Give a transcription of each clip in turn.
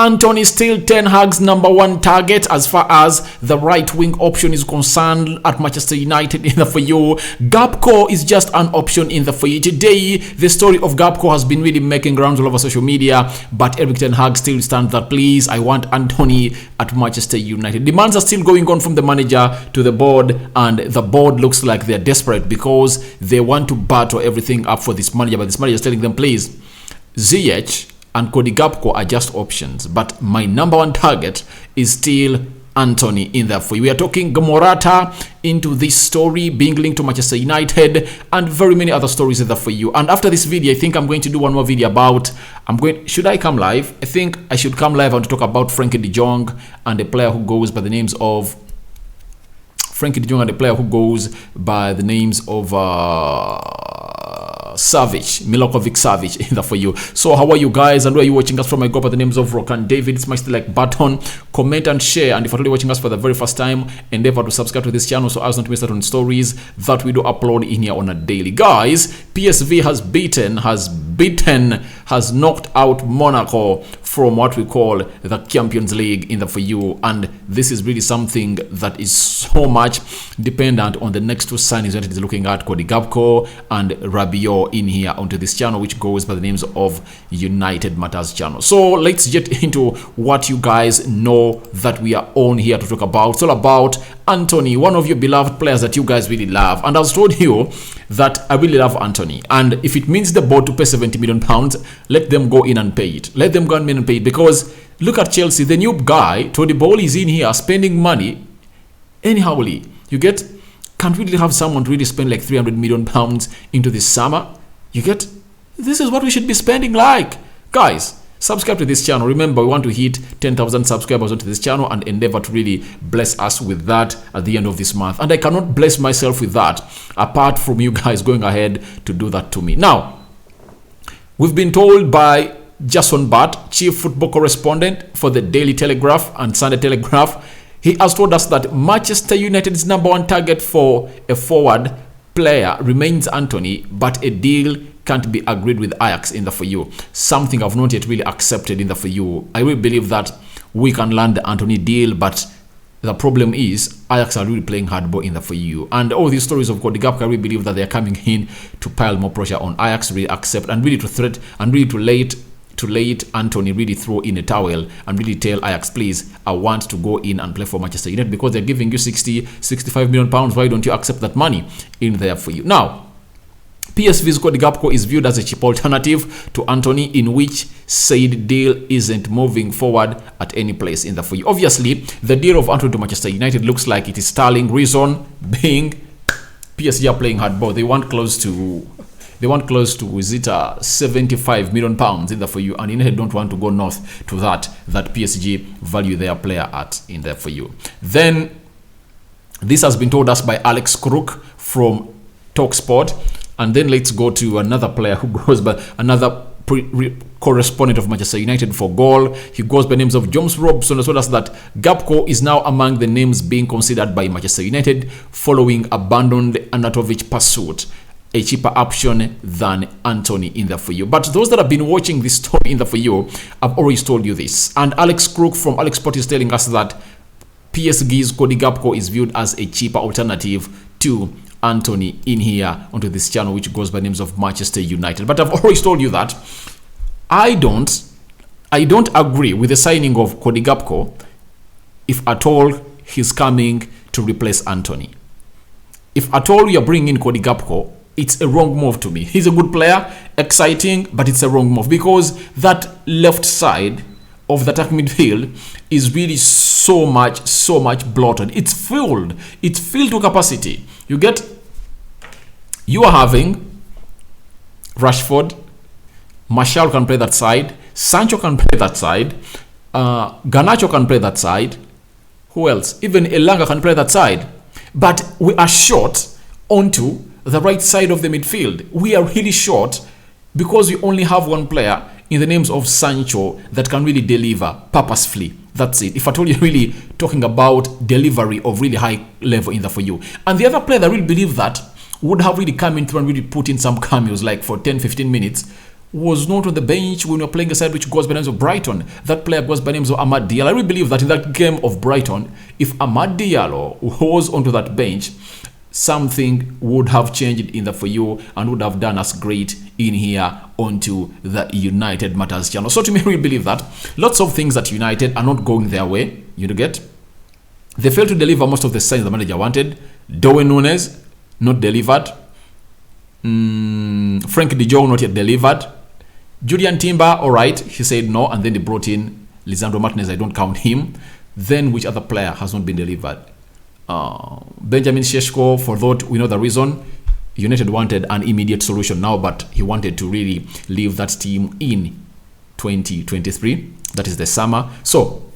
Antony still Ten Hag's #1 target as far as the right wing option is concerned at Manchester United in the for you. Gakpo is just an option in the for you. Today, the story of Gakpo has been really making rounds all over social media, but Erik Ten Hag still stands that please, I want Antony at Manchester United. Demands are still going on from the manager to the board, and the board looks like they're desperate because they want to battle everything up for this manager, but this manager is telling them please, Ziyech and Cody Gakpo are just options, but my #1 target is still Antony in there for you. We are talking Morata into this story being linked to Manchester United and very many other stories in there for you. And after this video, I think I'm going to do one more video about should I come live? I think I should come live and talk about Frankie de Jong and a player who goes by the names of Savic, Milokovic Savic in there for you. So how are you guys, and where are you watching us from? I go by the names of Rock and David. Smash the like button, comment and share, and if you're only watching us for the very first time, endeavor to subscribe to this channel so as not to miss out on stories that we do upload in here on a daily. Guys, PSV has knocked out Monaco from what we call the Champions League in the for you, and this is really something that is so much dependent on the next two signings that it is looking at, Cody Gakpo and Rabiot in here onto this channel, which goes by the names of United Matters channel. So let's get into what you guys know that we are on here to talk about. It's all about Antony, one of your beloved players that you guys really love, and I was told you that I really love Antony, and if it means the board to pay 70 million pounds, let them go in and pay it. Let them go in and pay it, because look at Chelsea, the new guy Tony Ball is in here spending money anyhowly. You get, can't really have someone to really spend like 300 million pounds into this summer. You get, this is what we should be spending like. Guys, subscribe to this channel. Remember, we want to hit 10,000 subscribers onto this channel and endeavor to really bless us with that at the end of this month. And I cannot bless myself with that apart from you guys going ahead to do that to me. Now, we've been told by Jason Butt, chief football correspondent for the Daily Telegraph and Sunday Telegraph, he has told us that Manchester United's #1 target for a forward player remains Antony, but a deal can't be agreed with Ajax in the for you. Something I've not yet really accepted in the for you. I really believe that we can land the Antony deal, but the problem is Ajax are really playing hardball in the for you. And all these stories of Cody Gakpo, I really believe that they're coming in to pile more pressure on Ajax to really accept and really to threat and really to late Antony really throw in a towel and really tell Ajax, please, I want to go in and play for Manchester United because they're giving you 65 million pounds. Why don't you accept that money in there for you? Now, PSV's Cody Gakpo is viewed as a cheap alternative to Antony, in which said deal isn't moving forward at any place in the for you. Obviously, the deal of Antony to Manchester United looks like it is stalling. Reason being, PSG are playing hardball. They want close to is it 75 million pounds in there for you, and United don't want to go north to that PSG value their player at in there for you. Then this has been told us by Alex Crook from TalkSport, and then let's go to another player who goes by another correspondent of Manchester United for Goal. He goes by names of James Robson, as well as that Gakpo is now among the names being considered by Manchester United following abandoned Anatovic pursuit, a cheaper option than Antony in there for you. But those that have been watching this story in there for you, I've always told you this. And Alex Crook from Alex Sport is telling us that PSG's Cody Gakpo is viewed as a cheaper alternative to Antony in here onto this channel, which goes by names of Manchester United. But I've always told you that I don't agree with the signing of Cody Gakpo if at all he's coming to replace Antony. If at all you're bringing in Cody Gakpo, it's a wrong move to me. He's a good player, exciting, but it's a wrong move because that left side of the attack midfield is really so much bloated. It's filled to capacity. You are having Rashford, Martial can play that side, Sancho can play that side, Garnacho can play that side. Who else? Even Elanga can play that side. But we are short onto the right side of the midfield. We are really short because we only have one player in the names of Sancho that can really deliver purposefully. That's it. If I told you really talking about delivery of really high level in there for you. And the other player that I really believe that would have really come in through and really put in some cameos like for 10-15 minutes was not on the bench when we were playing a side which goes by the names of Brighton. That player goes by the names of Amad Diallo. I really believe that in that game of Brighton, if Amad Diallo was onto that bench, something would have changed in the For You and would have done us great in here onto the United Matters channel. So to me, I really believe that lots of things at United are not going their way. You get? They failed to deliver most of the signs the manager wanted. Darwin Núñez, not delivered. Frank de Jong, not yet delivered. Julian Timber, all right, he said no, and then they brought in Lisandro Martinez. I don't count him. Then which other player has not been delivered? Benjamin Šeško, for that we know the reason. United wanted an immediate solution now, but he wanted to really leave that team in 2023. That is the summer. So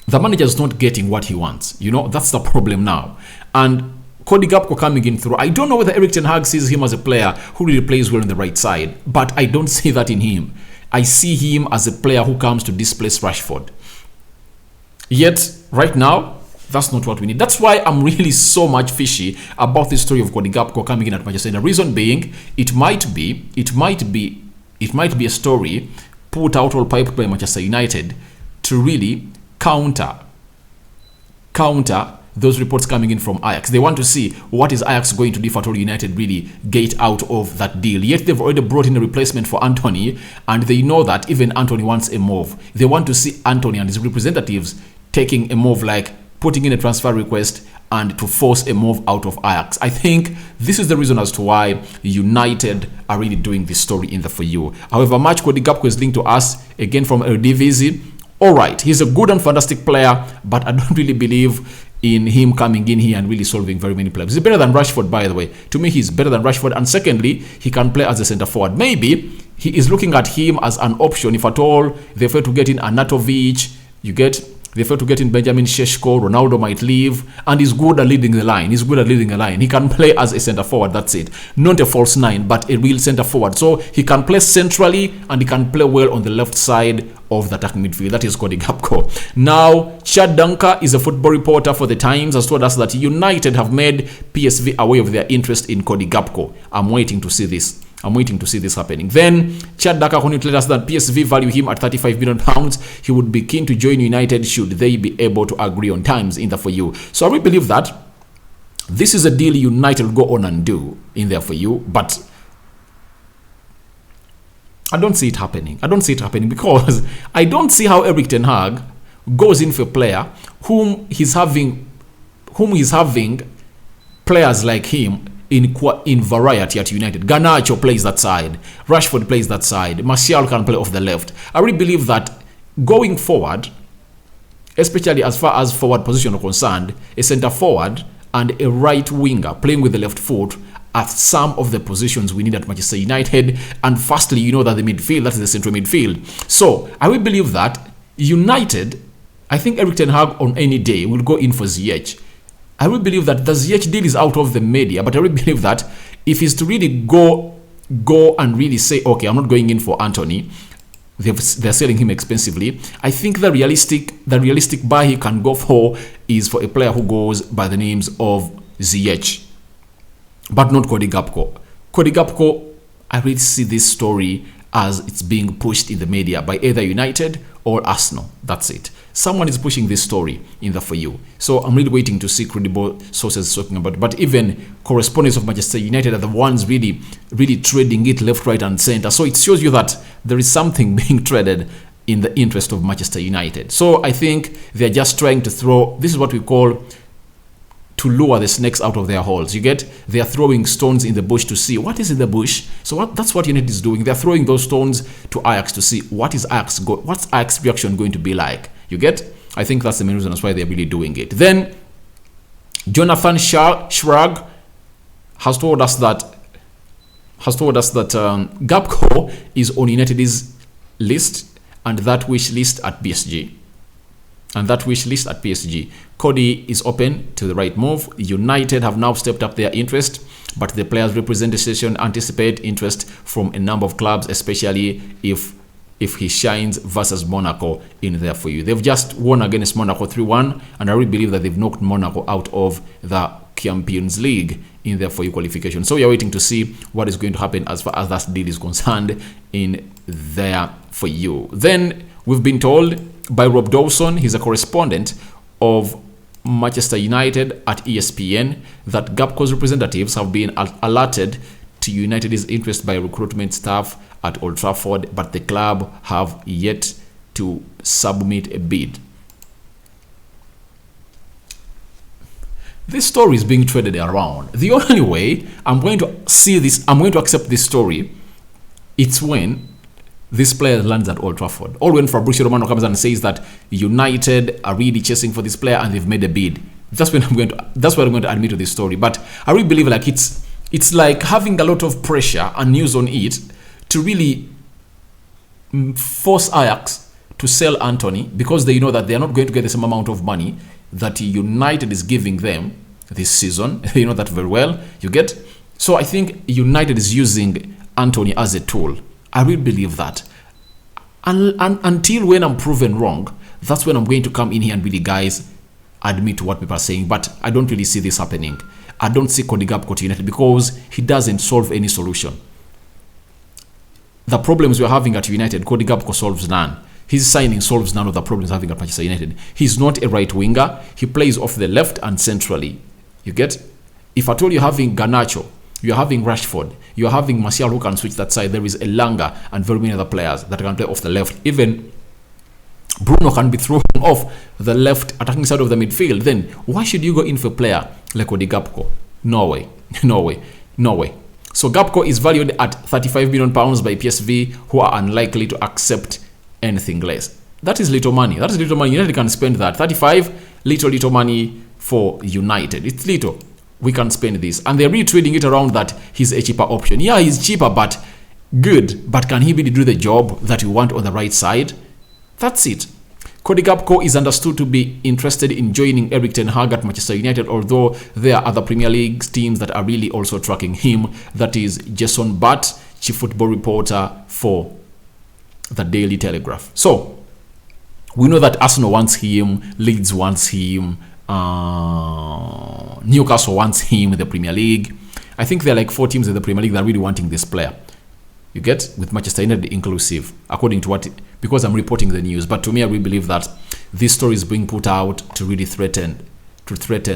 the manager is not getting what he wants. That's the problem now. And Cody Gakpo coming in through. I don't know whether Erik ten Hag sees him as a player who really plays well on the right side, but I don't see that in him. I see him as a player who comes to displace Rashford. Yet, right now, that's not what we need. That's why I'm really so much fishy about this story of Cody Gakpo coming in at Manchester United. The reason being, it might be a story put out or piped by Manchester United to really counter those reports coming in from Ajax. They want to see what is Ajax going to do if at all United really get out of that deal. Yet they've already brought in a replacement for Antony, and they know that even Antony wants a move. They want to see Antony and his representatives taking a move, like putting in a transfer request and to force a move out of Ajax. I think this is the reason as to why United are really doing this story in the For You. However much Cody Gakpo is linked to us, again from Eredivisie, alright, he's a good and fantastic player, but I don't really believe in him coming in here and really solving very many problems. He's better than Rashford, by the way. To me, he's better than Rashford. And secondly, he can play as a centre forward. Maybe he is looking at him as an option if at all they fail to get in Anatovic. They fail to get in Benjamin Šeško. Ronaldo might leave, and he's good at leading the line. He can play as a centre forward. That's it. Not a false nine, but a real centre forward. So he can play centrally and he can play well on the left side of the attacking midfield. That is Cody Gakpo. Now, Chad Dunker is a football reporter for the Times, has told us that United have made PSV aware of their interest in Cody Gakpo. I'm waiting to see this happening. Then Chad Dunker continued to tell us that PSV value him at £35 million. He would be keen to join United should they be able to agree on terms in there For You. So I really believe that this is a deal United will go on and do in there For You, but I don't see it happening. Because I don't see how Erik ten Hag goes in for a player whom he's having players like him in variety at United. Garnacho plays that side. Rashford plays that side. Martial can play off the left. I really believe that going forward, especially as far as forward position are concerned, a centre forward and a right winger playing with the left foot are some of the positions we need at Manchester United. And firstly, that the midfield, that is the central midfield. So I will believe that United, I think Erik ten Hag on any day will go in for Ziyech. I will believe that the Ziyech deal is out of the media, but I will believe that if he's to really go and really say, okay, I'm not going in for Antony, they're selling him expensively. I think the realistic buy he can go for is for a player who goes by the names of Ziyech, but not Cody Gakpo. Cody Gakpo, I really see this story as it's being pushed in the media by either United or Arsenal. That's it. Someone is pushing this story in the For You. So I'm really waiting to see credible sources talking about it. But even correspondents of Manchester United are the ones really trading it left, right, and center. So it shows you that there is something being traded in the interest of Manchester United. So I think they're just trying to throw, this is what we call to lure the snakes out of their holes. They are throwing stones in the bush to see what is in the bush. So that's what United is doing. They're throwing those stones to Ajax to see what's Ajax reaction going to be like. I think that's the main reason as why they're really doing it. Then Jonathan Schrag has told us that Gakpo is on United's list and that wish list at PSG. Cody is open to the right move. United have now stepped up their interest, but the players' representation anticipate interest from a number of clubs, especially if he shines versus Monaco in there For You. They've just won against Monaco 3-1, and I really believe that they've knocked Monaco out of the Champions League in their for you qualification. So we are waiting to see what is going to happen as far as that deal is concerned in there for you. Then we've been told by Rob Dawson, he's a correspondent of Manchester United at ESPN, that Gakpo's representatives have been alerted to United's interest by recruitment staff at Old Trafford, but the club have yet to submit a bid. This story is being traded around. The only way I'm going to see this, I'm going to accept this story, it's when this player lands at Old Trafford. Or when Fabrizio Romano comes and says that United are really chasing for this player and they've made a bid. That's when I'm going to admit to this story. But I really believe like it's like having a lot of pressure and news on it to really force Ajax to sell Antony, because they know that they are not going to get the same amount of money that United is giving them this season. They know that very well. You get? So I think United is using Antony as a tool. I really believe that. And until when I'm proven wrong, that's when I'm going to come in here and really, guys, admit to what people are saying. But I don't really see this happening. I don't see Cody Gakpo to United because he doesn't solve any solution. The problems we're having at United, Cody Gakpo solves none. His signing solves none of the problems having at Manchester United. He's not a right winger. He plays off the left and centrally. You get? If at all you're having Garnacho, you're having Rashford, you're having Martial who can switch that side, there is Elanga and very many other players that can play off the left. Even Bruno can be thrown off the left attacking side of the midfield. Then why should you go in for a player like Cody Gakpo? No way. No way. No way. So Gakpo is valued at £35 million by PSV, who are unlikely to accept anything less. That is little money. That is little money. United can spend that. 35, little money for United. It's little. We can spend this. And they're really trading it around that he's a cheaper option. Yeah, he's cheaper, but good. But can he really do the job that you want on the right side? That's it. Cody Gakpo is understood to be interested in joining Erik ten Hag at Manchester United, although there are other Premier League teams that are really also tracking him. That is Jason Butt, chief football reporter for the Daily Telegraph. So we know that Arsenal wants him, Leeds wants him, Newcastle wants him in the Premier League. I think there are like 4 teams in the Premier League that are really wanting this player. You get? With Manchester United inclusive, according to what, because I'm reporting the news. But to me, I really believe that this story is being put out to really threaten,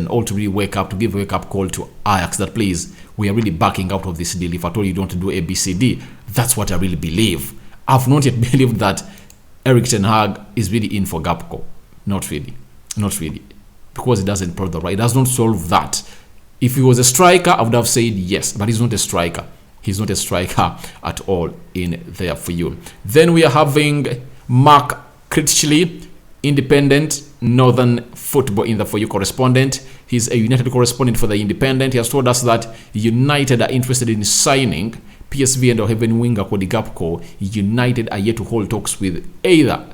or to really wake up, to give a wake-up call to Ajax that, please, we are really backing out of this deal. If at all you don't do A, B, C, D, that's what I really believe. I've not yet believed that Erik ten Hag is really in for Gakpo. Not really. Not really. Because it doesn't prove the right. It does not solve that. If he was a striker, I would have said yes, but he's not a striker. He's not a striker at all in there for you. Then we are having Mark Critchley, Independent Northern Football in the For You correspondent. He's a United correspondent for the Independent. He has told us that United are interested in signing PSV and Heaven winger Cody Gakpo. United are yet to hold talks with either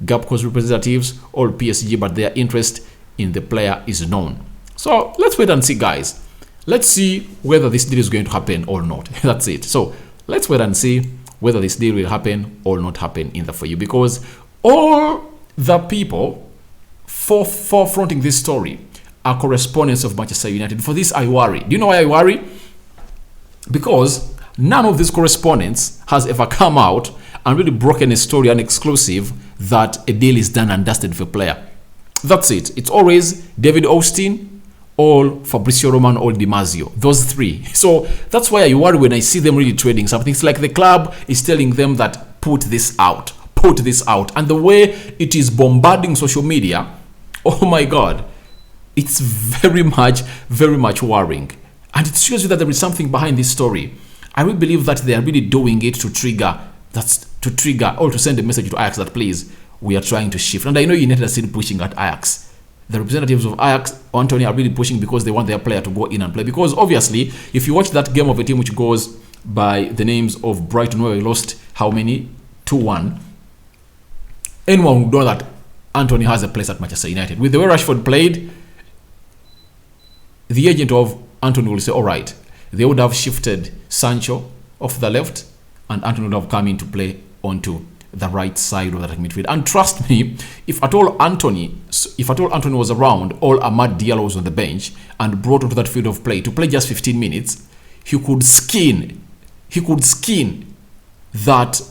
Gakpo's representatives or PSG, but their interest in the player is known. So let's wait and see, guys. Let's see whether this deal is going to happen or not. That's it. So let's wait and see whether this deal will happen or not happen in the For You, because all the people forefronting this story are correspondents of Manchester United. For this, I worry. Do you know why I worry? Because none of these correspondents has ever come out and really broken a story, an exclusive, that a deal is done and dusted for a player. That's it. It's always David Austin, or Fabrizio Romano, or Di Marzio. Those 3. So that's why I worry when I see them really trading something. It's like the club is telling them that put this out. Put this out. And the way it is bombarding social media, oh my God, it's very much worrying. And it shows you that there is something behind this story. I really believe that they are really doing it to trigger, or to send a message to Ajax that, please, we are trying to shift. And I know United are still pushing at Ajax. The representatives of Ajax, Antony, are really pushing because they want their player to go in and play. Because obviously, if you watch that game of a team which goes by the names of Brighton, where we lost how many? 2-1. Anyone would know that Antony has a place at Manchester United. With the way Rashford played, the agent of Antony will say, all right, they would have shifted Sancho off the left and Antony would have come in to play onto the right side of that midfield. And trust me, if at all Antony was around, all Amad Diallo was on the bench and brought onto that field of play to play just 15 minutes, he could skin that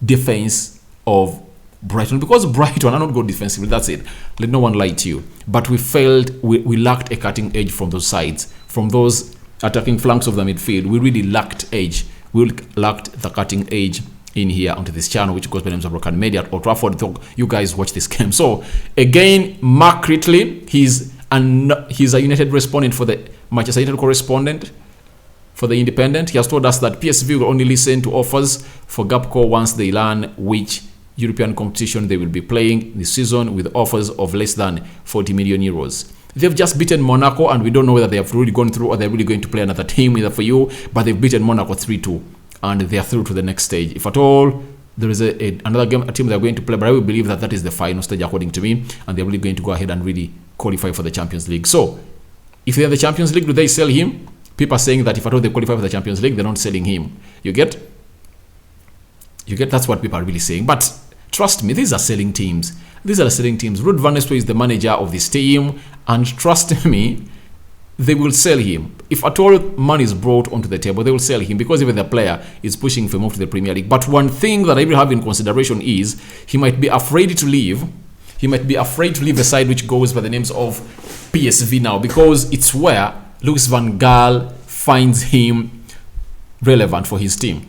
defense of Brighton, because Brighton are not good defensively. That's it. Let no one lie to you. But we lacked a cutting edge from those sides, from those attacking flanks of the midfield. We really lacked edge. We lacked the cutting edge in here onto this channel, which goes by the name of Broken Media at Old Trafford. You guys watch this game. So again, Mark Critley, he's a United respondent for the Manchester United correspondent for the Independent. He has told us that PSV will only listen to offers for Gakpo once they learn which European competition they will be playing this season, with offers of less than 40 million euros. They've just beaten Monaco, and we don't know whether they have really gone through or they're really going to play another team either for you, but they've beaten Monaco 3-2, and they are through to the next stage. If at all there is another game, a team they're going to play, but I will believe that is the final stage according to me, and they're really going to go ahead and really qualify for the Champions League. So if they're the Champions League, do they sell him? People are saying that if at all they qualify for the Champions League, they're not selling him. You get? That's what people are really saying. But trust me, these are selling teams. These are the selling teams. Ruud van Nistelrooy is the manager of this team, and trust me, they will sell him. If at all money is brought onto the table, they will sell him, because even the player is pushing for move to the Premier League. But one thing that I will have in consideration is he might be afraid to leave. He might be afraid to leave a side which goes by the names of PSV now, because it's where Louis van Gaal finds him relevant for his team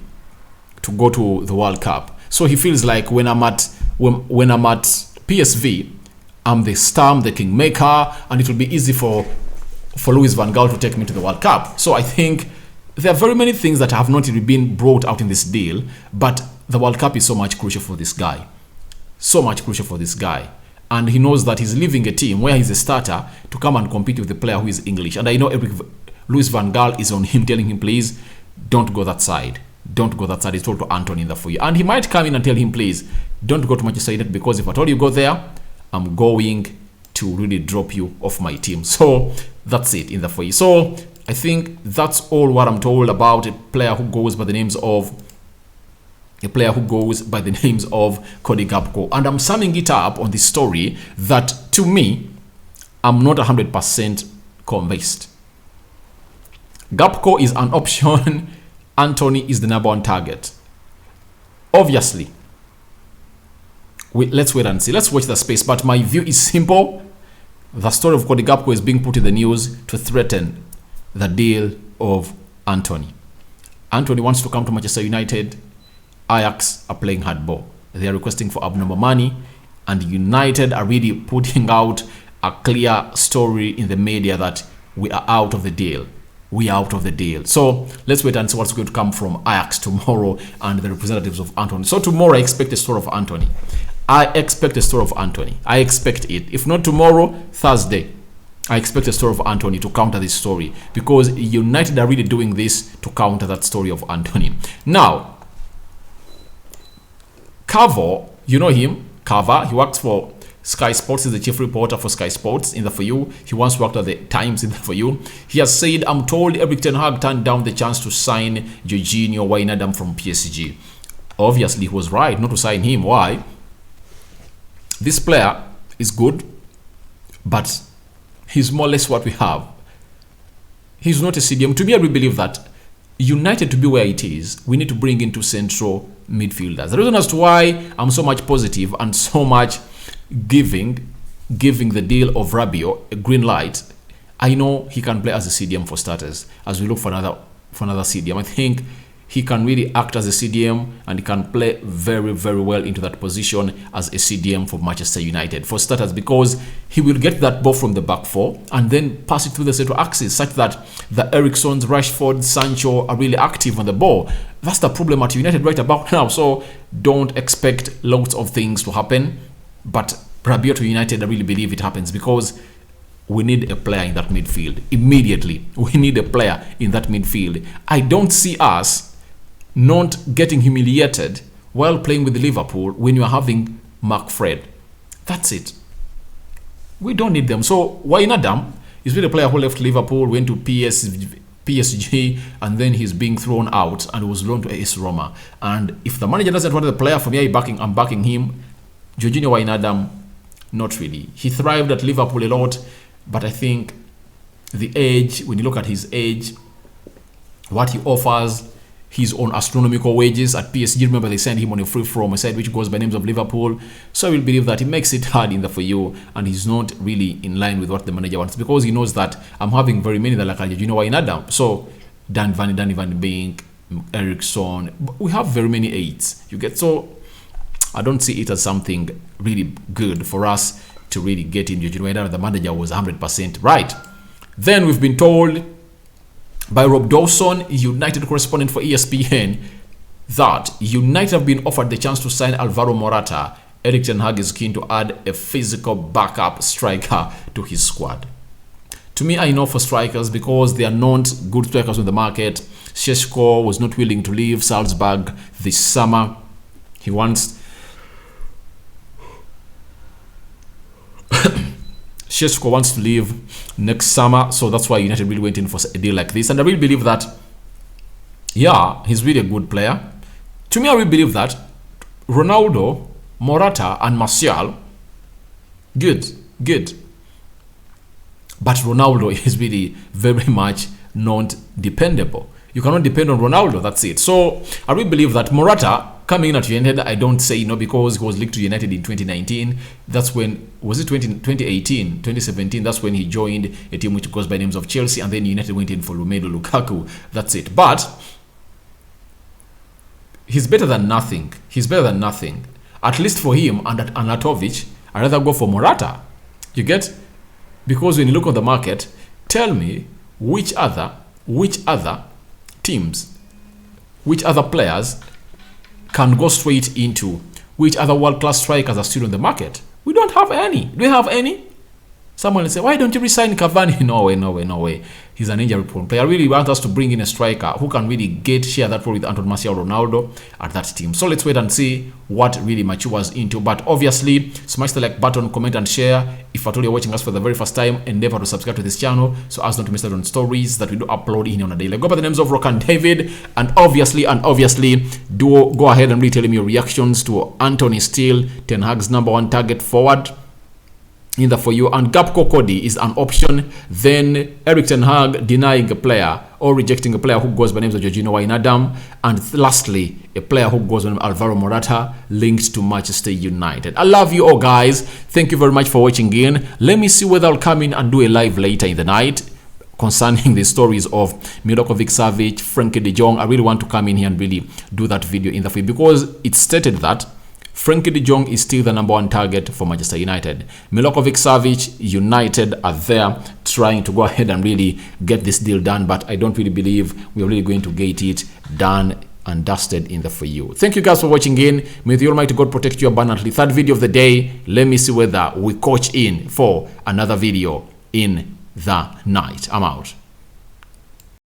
to go to the World Cup. So he feels like when I'm at PSV, I'm the star, I'm the kingmaker, and it will be easy for Louis van Gaal to take me to the World Cup. So I think there are very many things that have not even been brought out in this deal, but the World Cup is so much crucial for this guy. So much crucial for this guy. And he knows that he's leaving a team where he's a starter to come and compete with a player who is English. And I know Louis van Gaal is on him, telling him, please, don't go that side. Don't go that side. He's told to Antony in the foyer. And he might come in and tell him, please, don't go to Manchester United, because if at all you go there, I'm going to really drop you off my team. So that's it in the foyer. So I think that's all what I'm told about a player who goes by the names of Cody Gakpo. And I'm summing it up on this story that, to me, I'm not 100% convinced. Gakpo is an option. Antony is the number one target. Obviously, let's wait and see. Let's watch the space. But my view is simple. The story of Cody Gakpo is being put in the news to threaten the deal of Antony. Antony wants to come to Manchester United. Ajax are playing hardball. They are requesting for abnormal money, and United are really putting out a clear story in the media that we are out of the deal. We are out of the deal. So let's wait and see what's going to come from Ajax tomorrow and the representatives of Antony. So tomorrow I expect a story of Antony. I expect it. If not tomorrow, Thursday, I expect a story of Antony to counter this story, because United are really doing this to counter that story of Antony. Now, Carver, you know him, Carver, he works for Sky Sports, is the chief reporter for Sky Sports in the For You. He once worked at the Times in the For You. He has said, I'm told Erik ten Hag turned down the chance to sign Jorginho Wijnaldum from PSG. Obviously, he was right not to sign him. Why? This player is good, but he's more or less what we have. He's not a CDM. To me, I really believe that United, to be where it is, we need to bring in two central midfielders. The reason as to why I'm so much positive and so much giving the deal of Rabiot a green light, I know he can play as a CDM for starters. As we look for another CDM, I think he can really act as a CDM, and he can play very, very well into that position as a CDM for Manchester United for starters, because he will get that ball from the back four and then pass it through the central axis, such that the Erikssons, Rashford, Sancho are really active on the ball. That's the problem at United right about now. So don't expect lots of things to happen, but Rabiot to United, I really believe it happens, because we need a player in that midfield immediately. We need a player in that midfield. I don't see us not getting humiliated while playing with Liverpool when you are having Mark Fred. That's it. We don't need them. So Wijnaldum is really a player who left Liverpool, went to PSV, PSG, and then he's being thrown out and was loaned to AS Roma. And if the manager doesn't want the player, for me, I'm backing him. Jorginho Wijnaldum, not really. He thrived at Liverpool a lot, but I think the age, when you look at his age, what he offers, his own astronomical wages at PSG. Remember, they sent him on a free from a side which goes by names of Liverpool. So I will believe that he makes it hard in the for you, and he's not really in line with what the manager wants, because he knows that I'm having very many that like Jorginho Wijnaldum. So Danny Van Beek, Eriksson, we have very many 8s. You get, so I don't see it as something really good for us to really get in Jorginho Wijnaldum. The manager was 100% right. Then we've been told by Rob Dawson, United correspondent for ESPN, that United have been offered the chance to sign Alvaro Morata. Erik ten Hag is keen to add a physical backup striker to his squad. To me, I know for strikers, because they are not good strikers on the market. Šeško was not willing to leave Salzburg this summer. He wants Šeško wants to leave next summer, so that's why United really went in for a deal like this. And I really believe that, yeah, he's really a good player. To me, I really believe that Ronaldo, Morata, and Martial, good. But Ronaldo is really very much not dependable. You cannot depend on Ronaldo, that's it. So I really believe that Morata coming in at United, I don't say no, because he was linked to United in 2019. That's when, was it 2018, 2017? That's when he joined a team which goes by names of Chelsea, and then United went in for Romelu Lukaku. That's it. But he's better than nothing. At least for him and at Anatovic, I'd rather go for Morata. You get? Because when you look on the market, tell me which other teams, which other players can go straight into, which other world-class strikers are still on the market? We don't have any. Do we have any? Someone will say, why don't you resign Cavani? No way. He's an injury-prone player. I really want us to bring in a striker who can really share that role with Antony Martial, Ronaldo at that team. So let's wait and see what really matures into. But obviously, smash the like button, comment and share. If at all you're watching us for the very first time, endeavor to subscribe to this channel so as not to miss out on stories that we do upload in on a daily. Go by the names of Rock and David, and obviously do go ahead and really tell him your reactions to Antony still Ten Hag's #1 target forward in the for you, and Gakpo Cody is an option. Then Erik ten Hag denying a player or rejecting a player who goes by names of Jorginho Wijnaldum, and lastly a player who goes by Alvaro Morata linked to Manchester United. I love you all, guys. Thank you very much for watching in. Let me see whether I'll come in and do a live later in the night concerning the stories of Milokovic-Savic, Frenkie de Jong. I really want to come in here and really do that video in the for you, because it stated that Frenkie de Jong is still the #1 target for Manchester United. Milokovic-Savic, United are there trying to go ahead and really get this deal done, but I don't really believe we're really going to get it done and dusted in the for you. Thank you guys for watching in. May the Almighty God protect you abundantly. Third video of the day. Let me see whether we coach in for another video in the night. I'm out.